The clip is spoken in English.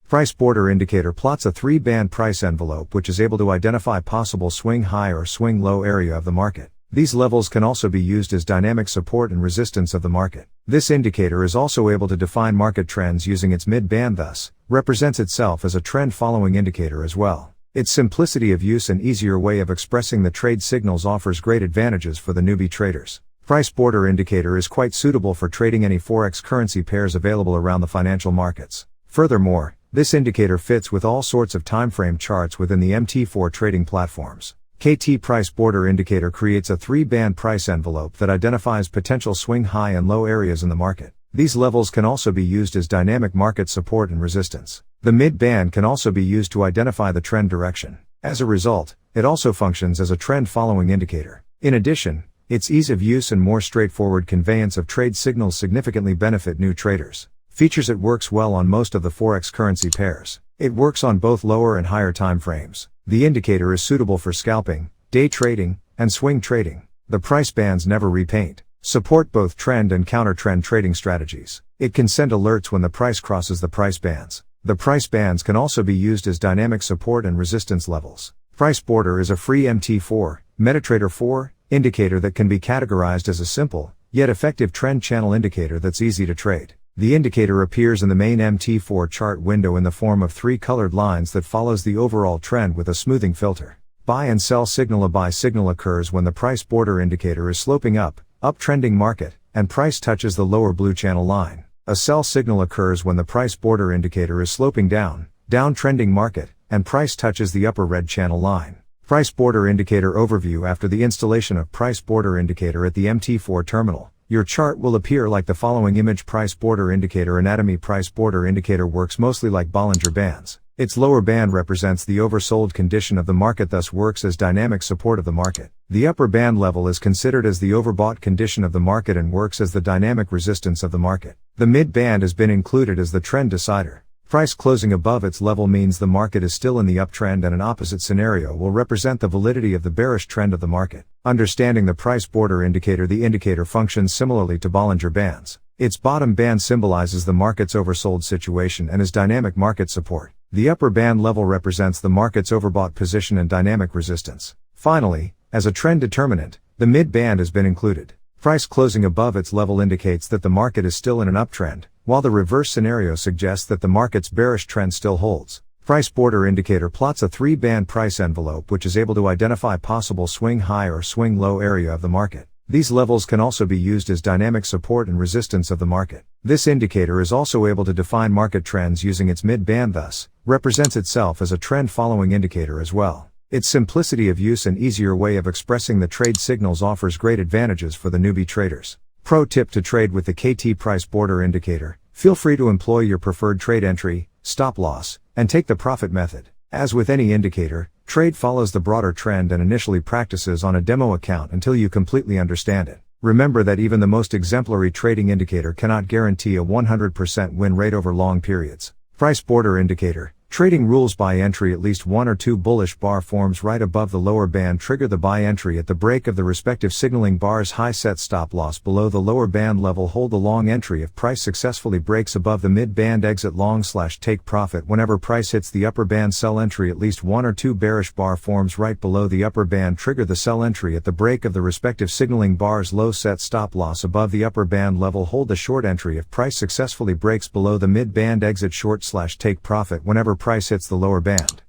Price border indicator plots a three-band price envelope which is able to identify possible swing high or swing low area of the market. These levels can also be used as dynamic support and resistance of the market. This indicator is also able to define market trends using its mid-band, thus represents itself as a trend-following indicator as well. Its simplicity of use and easier way of expressing the trade signals offers great advantages for the newbie traders. Price border indicator is quite suitable for trading any Forex currency pairs available around the financial markets. Furthermore, this indicator fits with all sorts of timeframe charts within the MT4 trading platforms. KT price border indicator creates a three-band price envelope that identifies potential swing high and low areas in the market. These levels can also be used as dynamic market support and resistance. The mid-band can also be used to identify the trend direction. As a result, it also functions as a trend-following indicator. In addition, its ease of use and more straightforward conveyance of trade signals significantly benefit new traders. Features: it works well on most of the Forex currency pairs. It works on both lower and higher time frames. The indicator is suitable for scalping, day trading, and swing trading. The price bands never repaint. Support both trend and counter-trend trading strategies. It can send alerts when the price crosses the price bands. The price bands can also be used as dynamic support and resistance levels. Price border is a free MT4, MetaTrader 4, indicator that can be categorized as a simple, yet effective trend channel indicator that's easy to trade. The indicator appears in the main MT4 chart window in the form of three colored lines that follows the overall trend with a smoothing filter. Buy and sell signal: a buy signal occurs when the price border indicator is sloping uptrending market, and price touches the lower blue channel line. A sell signal occurs when the price border indicator is sloping downtrending market, and price touches the upper red channel line. Price border indicator overview: after the installation of price border indicator at the MT4 terminal, your chart will appear like the following image. Price border indicator anatomy: price border indicator works mostly like Bollinger Bands. Its lower band represents the oversold condition of the market, thus works as dynamic support of the market. The upper band level is considered as the overbought condition of the market and works as the dynamic resistance of the market. The mid band has been included as the trend decider. Price closing above its level means the market is still in the uptrend, and an opposite scenario will represent the validity of the bearish trend of the market. Understanding the price border indicator: the indicator functions similarly to Bollinger Bands. Its bottom band symbolizes the market's oversold situation and is dynamic market support. The upper band level represents the market's overbought position and dynamic resistance. Finally, as a trend determinant, the mid band has been included. Price closing above its level indicates that the market is still in an uptrend, while the reverse scenario suggests that the market's bearish trend still holds. Price border indicator plots a three-band price envelope which is able to identify possible swing high or swing low area of the market. These levels can also be used as dynamic support and resistance of the market. This indicator is also able to define market trends using its mid-band, thus represents itself as a trend-following indicator as well. Its simplicity of use and easier way of expressing the trade signals offers great advantages for the newbie traders. Pro tip: to trade with the KT price border indicator, feel free to employ your preferred trade entry, stop loss, and take the profit method. As with any indicator, trade follows the broader trend and initially practices on a demo account until you completely understand it. Remember that even the most exemplary trading indicator cannot guarantee a 100% win rate over long periods. Price border indicator: trading rules: buy entry at least one or two bullish bar forms right above the lower band. Trigger the buy entry at the break of the respective signaling bars. High set stop loss below the lower band level. Hold the long entry if price successfully breaks above the mid band. Exit long/take profit whenever price hits the upper band. Sell entry at least one or two bearish bar forms right below the upper band. Trigger the sell entry at the break of the respective signaling bars. Low set stop loss above the upper band level. Hold the short entry if price successfully breaks below the mid band. Exit short/take profit whenever price hits the lower band.